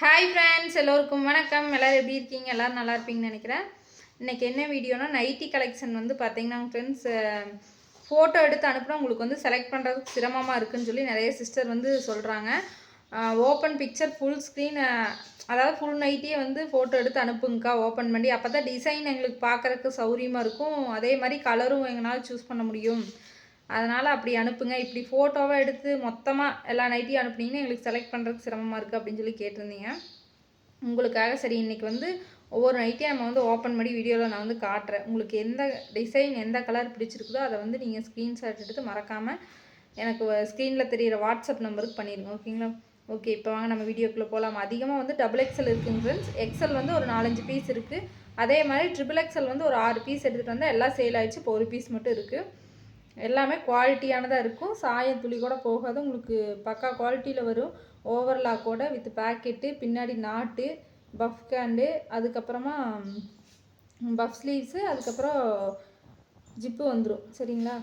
Hi friends, எல்லோருக்கும் வணக்கம். எல்லோரும் எப்படி இருக்கீங்க? எல்லோரும் நல்லா இருப்பீங்கன்னு நினைக்கிறேன். இன்றைக்கி என்ன வீடியோனா, நைட்டி கலெக்ஷன் வந்து பார்த்தீங்கன்னா ஃப்ரெண்ட்ஸ், ஃபோட்டோ எடுத்து அனுப்புனா உங்களுக்கு வந்து செலக்ட் பண்ணுறதுக்கு சிரமமாக இருக்குதுன்னு சொல்லி நிறைய சிஸ்டர் வந்து சொல்கிறாங்க. ஓப்பன் பிக்சர் ஃபுல் ஸ்க்ரீன், அதாவது ஃபுல் நைட்டியே வந்து ஃபோட்டோ எடுத்து அனுப்புங்கக்கா ஓப்பன் பண்ணி, அப்போ தான் டிசைன் எங்களுக்கு பார்க்குறதுக்கு சௌரியமாக இருக்கும். அதே மாதிரி கலரும் எங்களால் சூஸ் பண்ண முடியும். அதனால் அப்படி அனுப்புங்க. இப்படி ஃபோட்டோவை எடுத்து மொத்தமாக எல்லா நைட்டியும் அனுப்புனீங்கன்னா எங்களுக்கு செலக்ட் பண்ணுறதுக்கு சிரமமாக இருக்குது அப்படின்னு சொல்லி கேட்டிருந்தீங்க. உங்களுக்காக சரி இன்றைக்கி வந்து ஒவ்வொரு நைட்டியும் நம்ம வந்து ஓப்பன் பண்ணி வீடியோவில் நான் வந்து காட்டுறேன். உங்களுக்கு எந்த டிசைன் எந்த கலர் பிடிச்சிருக்குதோ அதை வந்து நீங்கள் ஸ்க்ரீன்ஷாட் எடுத்து மறக்காமல் எனக்கு ஸ்க்ரீனில் தெரிகிற வாட்ஸ்அப் நம்பருக்கு பண்ணிடுங்க. ஓகேங்களா? ஓகே, இப்போ வாங்க நம்ம வீடியோக்குள்ளே போகலாம். அதிகமாக வந்து XXL இருக்குங்க ஃப்ரெண்ட்ஸ். எக்ஸல் வந்து ஒரு 4-5 பீஸ் இருக்குது. அதே மாதிரி XXL வந்து ஒரு 6 பீஸ் எடுத்துகிட்டு வந்தால் எல்லாம் சேல் ஆகிடுச்சு. இப்போ ஒரு பீஸ் மட்டும் இருக்குது. எல்லாமே குவாலிட்டியானதாக இருக்கும். சாயம் துளி கூட போகாது. உங்களுக்கு பக்கா குவாலிட்டியில் வரும். ஓவர்லாக்கோட வித் பேக்கெட்டு, பின்னாடி நாட்டு, பஃப் கேண்டு, அதுக்கப்புறமா பஃப் ஸ்லீவ்ஸு, அதுக்கப்புறம் ஜிப்பு வந்துடும். சரிங்களா?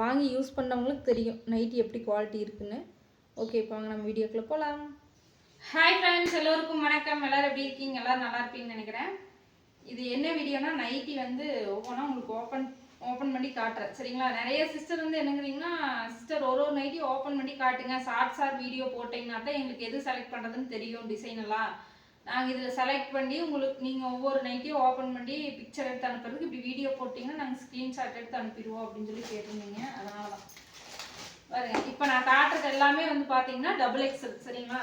வாங்கி யூஸ் பண்ணவங்களுக்கு தெரியும் நைட்டி எப்படி குவாலிட்டி இருக்குதுன்னு. ஓகே, இப்போ வாங்க நம்ம வீடியோக்குள்ளே போகலாம். ஹாய் ஃப்ரெண்ட்ஸ், எல்லோருக்கும் வணக்கம். எல்லோரும் எப்படி இருக்கீங்க? எல்லோரும் நல்லா இருப்பீங்கன்னு நினைக்கிறேன். இது என்ன வீடியோனா, நைட்டி வந்து ஒவ்வொன்றா உங்களுக்கு ஓப்பன் பண்ணி காட்டுறேன். சரிங்களா? நிறைய சிஸ்டர் வந்து என்னங்கிறீங்கன்னா, சிஸ்டர் ஒரு நைட்டி ஓப்பன் பண்ணி காட்டுங்க, ஷார்ட் வீடியோ போட்டிங்கன்னா தான் எங்களுக்கு எது செலக்ட் பண்ணுறதுன்னு தெரியும் டிசைன் எல்லாம். நாங்கள் இதில் செலக்ட் பண்ணி உங்களுக்கு நீங்கள் ஒவ்வொரு நைட்டியும் ஓப்பன் பண்ணி பிக்சர் எடுத்து அனுப்புறதுக்கு இப்படி வீடியோ போட்டிங்கன்னா நாங்கள் ஸ்க்ரீன்ஷாட் எடுத்து அனுப்பிடுவோம் அப்படின்னு சொல்லி கேட்டிருந்தீங்க. அதனால தான் பாருங்க, இப்போ நான் காட்டுறது எல்லாமே வந்து பார்த்தீங்கன்னா XXL. சரிங்களா?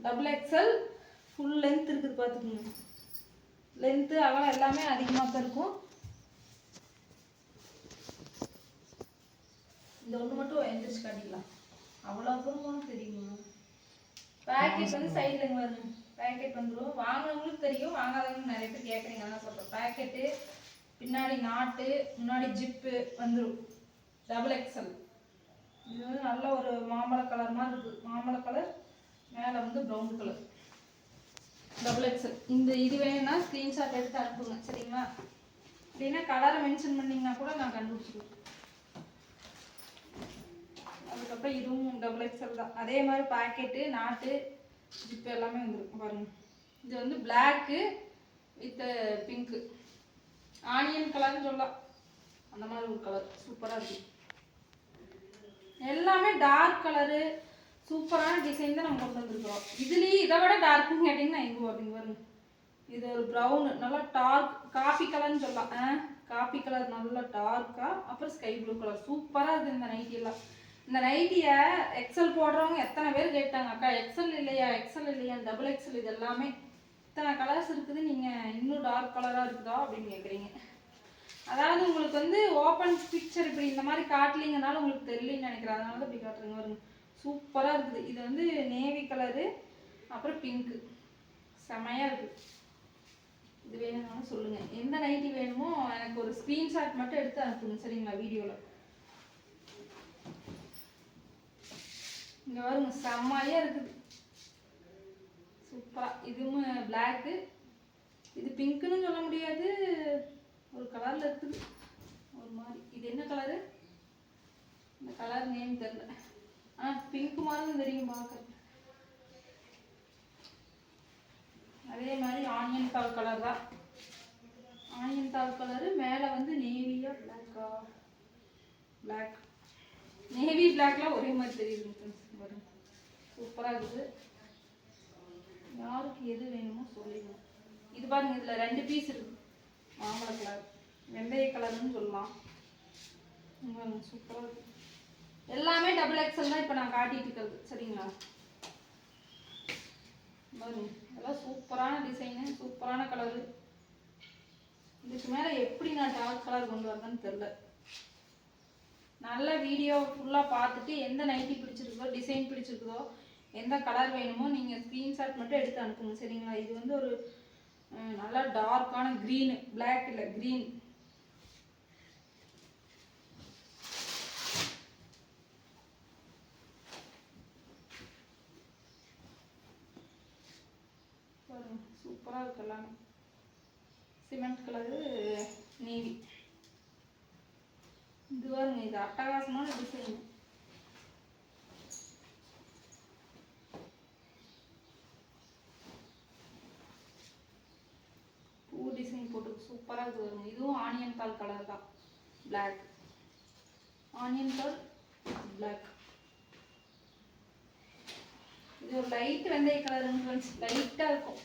XXL ஃபுல் லென்த் இருக்குது. பார்த்துக்கோங்க, லென்த்து அகலம் எல்லாமே அதிகமாக தான் இருக்கும். இந்த ஒன்று மட்டும் எந்திரிச்சு காட்டிக்கலாம். அவ்வளோ தூரம் தெரியுமா? பேக்கெட் வந்து சைடில் வருங்க. பேக்கெட் வந்துடும். வாங்கினவங்களுக்கு தெரியும், வாங்காதவங்க நிறைய பேர் கேட்குறீங்க. அதான் சொல்கிறேன். பேக்கெட்டு, பின்னாடி நாட்டு, முன்னாடி ஜிப்பு வந்துடும். XXL. இது வந்து நல்ல ஒரு மாம்பழ கலர் மாதிரி இருக்குது. மாம்பழ கலர் மேலே வந்து ப்ரௌன் கலர். XXL. இந்த இது வேணும்னா ஸ்க்ரீன்ஷாட் எடுத்து அனுப்புங்க. சரிங்களா? அப்படின்னா கலரை மென்ஷன் பண்ணிங்கன்னா கூட நான் கண்டுபிடிச்சிடுவேன். அதுக்கப்புறம் இதுவும் XXL தான். அதே மாதிரி பேக்கெட்டு, நாட்டு, ஜிப்பு எல்லாமே வந்துடும். பாருங்கள், இது வந்து பிளாக்கு வித் பிங்க்கு, ஆனியன் கலர்னு சொல்லலாம். அந்த மாதிரி ஒரு கலர் சூப்பராக இருக்குது. எல்லாமே டார்க் கலரு, சூப்பரான டிசைன் தான் நம்ம கொண்டு வந்துருக்கிறோம். இதுலேயும் இதை விட டார்க்குன்னு கேட்டிங்கன்னா எங்கே வருதுங்க? வருங்க, இது ஒரு ப்ரௌனு, நல்லா டார்க் காஃபி கலர்னு சொல்லலாம். காஃபி கலர் நல்லா டார்க்காக, அப்புறம் ஸ்கை ப்ளூ கலர். சூப்பராக இருக்குது இந்த நைட்டியெல்லாம். இந்த நைட்டியை XL போடுறவங்க எத்தனை பேர் கேட்டாங்க, அக்கா XL இல்லையா, XL இல்லையா, XXL இது எல்லாமே இத்தனை கலர்ஸ் இருக்குது, நீங்கள் இன்னும் டார்க் கலராக இருக்குதா அப்படின்னு கேட்குறீங்க. அதாவது உங்களுக்கு வந்து ஓப்பன் பிக்சர் இப்படி இந்த மாதிரி காட்டலிங்கனால உங்களுக்கு தெரியலன்னு நினைக்கிறேன். அதனால தான் இப்படி காட்டுறீங்க. வருங்க, சூப்பராக இருக்குது. இது வந்து நேவி கலரு, அப்புறம் பிங்க்கு, செமையாக இருக்குது. இது வேணும்னாலும் சொல்லுங்கள். எந்த நைட்டி வேணுமோ எனக்கு ஒரு ஸ்க்ரீன்ஷாட் மட்டும் எடுத்து அனுப்புங்க. சரிங்களா? வீடியோவில் இங்கே வருங்க, செம்மையாக இருக்குது. சூப்பராக. இதுவும் பிளாக்கு, இது பிங்க்குன்னு சொல்ல முடியாது, ஒரு கலரில் இருக்குது ஒரு மாதிரி. இது என்ன கலரு? இந்த கலர் நேம் தெரியல. பிங்க் மாதிரி தெரியும் பார்க்க. அதே மாதிரி ஆனியன் தாள் கலர் தான். ஆனியன் தாள் கலரு மேலே வந்து நேவியா பிளாக்கா? பிளாக், நேவி பிளாக்லாம் ஒரே மாதிரி தெரியுது. வரும், சூப்பராக இருக்குது. யாருக்கு எது வேணுமோ சொல்லிடுவோம். இது பாருங்க, இதில் 2 பீஸ் இருக்குது. மாம்பழ கலர், வெந்தய கலர்னு சொல்லலாம். சூப்பராக இருக்குது. எல்லாமே XXL தான் இப்போ நான் காட்டிட்டு இருக்கிறது. சரிங்களா? பாருங்க, எல்லாம் சூப்பரான டிசைனு, சூப்பரான கலரு. இதுக்கு மேலே எப்படி நான் டார்க் கலர் கொண்டு வரேன்னு தெரில. நல்ல வீடியோ ஃபுல்லாக பார்த்துட்டு எந்த நைட்டி பிடிச்சிருக்குதோ, டிசைன் பிடிச்சிருக்குதோ, எந்த கலர் வேணுமோ நீங்கள் ஸ்க்ரீன்ஷாட் மட்டும் எடுத்து அனுப்புங்க. சரிங்களா? இது வந்து ஒரு நல்லா டார்க்கான க்ரீனு, பிளாக் இல்லை க்ரீன். சூப்பராக இருக்கு. எல்லாமே சிமெண்ட் கலரு, நேவி. இது பாருங்க, இது அட்டகாசமான டிசைன். சூப்பராக இருக்குது வருங்க. இதுவும் ஆனியன் தால் கலர் தான், பிளாக் ஆனியன் தால் பிளாக். இது ஒரு லைட் வெந்தய கலர் ஃப்ரெண்ட்ஸ், லைட்டாக இருக்கும்.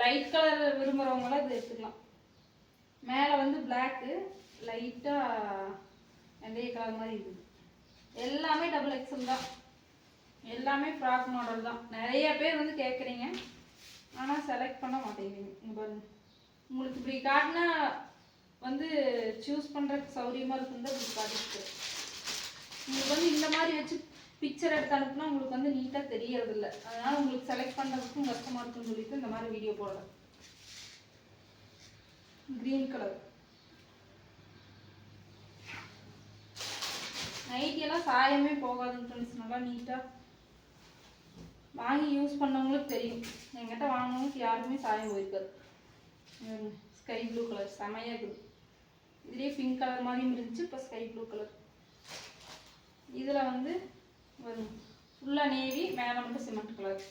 லைட் கலர் விரும்புகிறவங்களாம் இது எடுத்துக்கலாம். மேலே வந்து பிளாக்கு, லைட்டாக வெந்தய கலர் மாதிரி இருக்குது. எல்லாமே டபுள் எக்ஸல் தான், எல்லாமே ஃப்ராக் மாடல் தான். நிறைய பேர் வந்து கேட்குறீங்க, ஆனால் செலக்ட் பண்ண மாட்டேங்கிறீங்க. இங்கே பாருங்க, உங்களுக்கு இப்படி காட்டினா வந்து சூஸ் பண்ணுறதுக்கு சௌரியமாக இருக்குன்னு இப்படி காட்டிட்டு, உங்களுக்கு வந்து இந்த மாதிரி வச்சு பிக்சர் எடுத்து அனுப்புனா உங்களுக்கு வந்து நீட்டாக தெரியறதில்ல. அதனால் உங்களுக்கு செலக்ட் பண்ணுறதுக்கும் கஷ்டமாக இருக்குன்னு சொல்லிட்டு இந்த மாதிரி வீடியோ போடுறேன். க்ரீன் கலர் நைட்டியெல்லாம் சாயமே போகாதுங்க ஃப்ரெண்ட்ஸ், நல்லா நீட்டாக வாங்கி யூஸ் பண்ணவங்களுக்கு தெரியும். என்கிட்ட வாங்கினவங்களுக்கு யாருமே சாயம் போயிருக்காது. ஸ்கை ப்ளூ கலர் செமையாக இருக்குது. இதுலேயே பிங்க் கலர் மாதிரியும் இருந்துச்சு, இப்போ ஸ்கை ப்ளூ கலர். இதில் வந்து வரும் ஃபுல்லாக நேவி, மேலே மட்டும் சிமெண்ட் கலர்.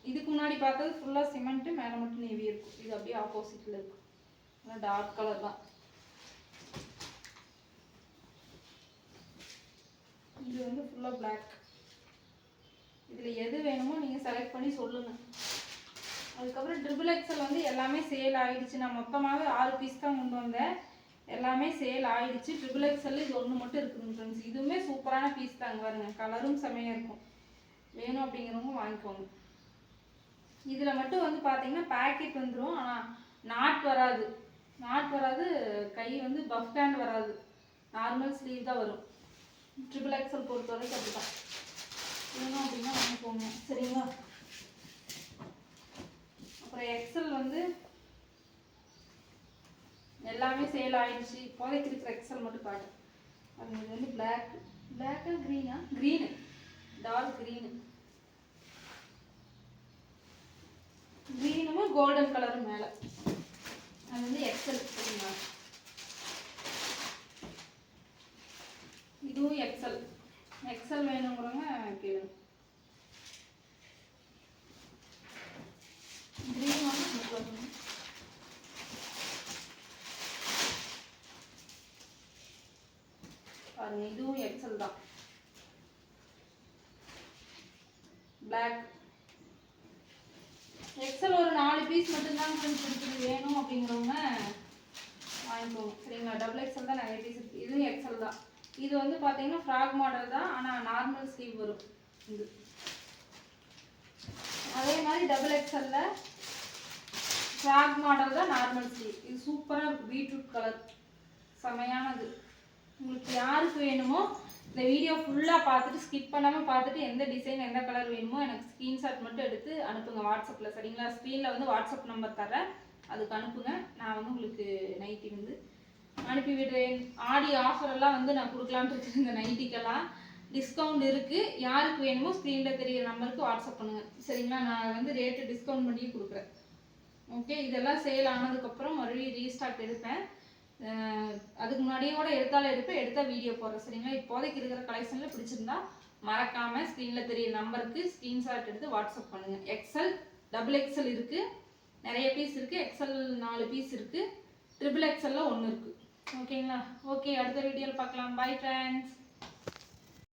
இதுக்கு முன்னாடி பார்த்தது ஃபுல்லாக சிமெண்ட்டு, மேலே மட்டும் நேவி இருக்கும். இது அப்படியே ஆப்போசிட்டில் இருக்கும், ஆனால் டார்க் கலர் தான். இது வந்து ஃபுல்லாக பிளாக். இதில் எது வேணுமோ நீங்கள் செலக்ட் பண்ணி சொல்லுங்கள். அதுக்கப்புறம் ட்ரிபிள் எக்ஸல் வந்து எல்லாமே சேல் ஆகிடுச்சு. நான் மொத்தமாகவே 6 பீஸ் தான் கொண்டு வந்தேன், எல்லாமே சேல் ஆகிடுச்சு. ட்ரிபிள் எக்ஸல் இது ஒன்று மட்டும் இருக்குதுங்க ஃப்ரெண்ட்ஸ். இதுவுமே சூப்பரான பீஸ் தாங்க பாருங்க, கலரும் செமையாக இருக்கும். வேணும் அப்படிங்கிறவங்க வாங்கிக்கோங்க. இதில் மட்டும் வந்து பார்த்தீங்கன்னா பேக்கெட் வந்துடும், ஆனால் நாட் வராது. கை வந்து பஃப் ஹேண்ட் வராது, நார்மல் ஸ்லீவ் தான் வரும். ட்ரிபிள் எக்ஸல் பொறுத்த வரைக்கும் அப்படி தான். வேணும் அப்படின்னா வாங்கிக்கோங்க, சரிங்களா? அப்புறம் எக்ஸல் வந்து எல்லாமே சேல் ஆயிடுச்சு. இப்போதைக்கு இருக்கிற எக்ஸல் மட்டும் காட்டு. அது வந்து பிளாக் க்ரீனா, க்ரீனு, டார்க் க்ரீனு, க்ரீனும் கோல்டன் கலரும் மேலே. அது வந்து எக்ஸல், சரிங்களா? இதுவும் எக்ஸல் வேணுங்கிறவங்க கேளுங்க. க்ரீன் வந்து பாருங்க, இதுவும் எக்ஸல் தான், பிளாக். எக்ஸல் ஒரு 4 பீஸ் மட்டும்தான் இருக்குது. வேணும் அப்படிங்கிறவங்க வாங்கிக்கோங்க, சரிங்களா? டபுள் எக்ஸல் தான் நிறைய பீஸ் இருக்குது. இதுவும் எக்ஸல் தான். இது வந்து பார்த்தீங்கன்னா ஃப்ராக் மாடல் தான், ஆனால் நார்மல் ஸ்லீவ் வரும். இது அதே மாதிரி டபுள் எக்ஸல்ல ஃப்ராக் மாடல் தான், நார்மல் ஸ்லீவ். இது சூப்பராக இருக்குது, பீட்ரூட் கலர், செமையானது. உங்களுக்கு யாருக்கு வேணுமோ இந்த வீடியோ ஃபுல்லாக பார்த்துட்டு ஸ்கிப் பண்ணாமல் பார்த்துட்டு எந்த டிசைன் எந்த கலர் வேணுமோ எனக்கு ஸ்க்ரீன்ஷாட் மட்டும் எடுத்து அனுப்புங்க வாட்ஸ்அப்பில், சரிங்களா? ஸ்க்ரீனில் வந்து வாட்ஸ்அப் நம்பர் தரேன், அதுக்கு அனுப்புங்க. நான் வந்து உங்களுக்கு நைட்டி வந்து அனுப்பி விடுறேன். ஆடி ஆஃபர் எல்லாம் வந்து நான் கொடுக்கலான்ட்டு இருக்கேன். இந்த நைட்டிக்கெல்லாம் டிஸ்கவுண்ட் இருக்குது. யாருக்கு வேணுமோ ஸ்க்ரீனில் தெரிகிற நம்பருக்கு வாட்ஸ்அப் பண்ணுங்கள், சரிங்களா? நான் வந்து ரேட்டு டிஸ்கவுண்ட் பண்ணி கொடுக்குறேன். ஓகே, இதெல்லாம் சேல் ஆனதுக்கப்புறம் மறுபடியும் ரீஸ்டாக் எடுப்பேன். அதுக்கு முன்னாடியே கூட எடுத்தால் வீடியோ போடுறேன், சரிங்களா? இப்போதைக்கு இருக்கிற கலெக்ஷனில் பிடிச்சிருந்தா மறக்காமல் ஸ்க்ரீனில் தெரிய நம்பருக்கு ஸ்க்ரீன்ஷாட் எடுத்து வாட்ஸ்அப் பண்ணுங்கள். எக்ஸல், டபுள் எக்ஸல் இருக்குது, நிறைய பீஸ் இருக்குது. எக்ஸல் 4 பீஸ் இருக்குது, ட்ரிபிள் எக்ஸலில் 1 இருக்குது. ஓகேங்களா? ஓகே, அடுத்த வீடியோவில் பார்க்கலாம். Bye friends.